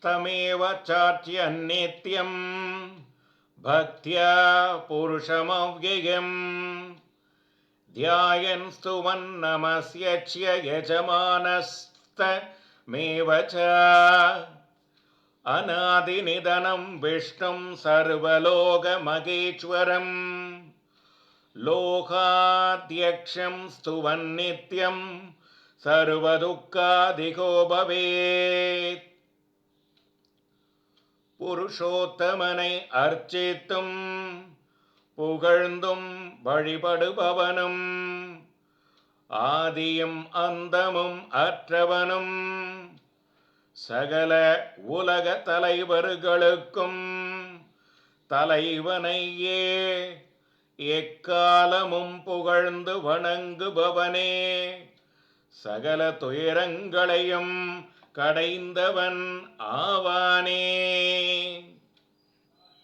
तमेव चार्च्यन्नित्यं भक्त्या पुरुषमव्ययम् ध्यायन् स्तुवन्नमस्यच्य यजमानस्तमेव च अनादिनिधनं विष्णुं सर्वलोकमहेश्वरम् लोकाध्यक्षं स्तुवन्नित्यं सर्वदुःखादिको भवेत् புருஷோத்தமனை அர்ச்சித்தும் புகழ்ந்தும் வழிபடுபவனும் ஆதியும் அந்தமும் அற்றவனும் சகல உலக தலைவர்களுக்கும் தலைவனையே எக்காலமும் புகழ்ந்து வணங்குபவனே சகல துயரங்களையும் கடைந்தவன் ஆவானே.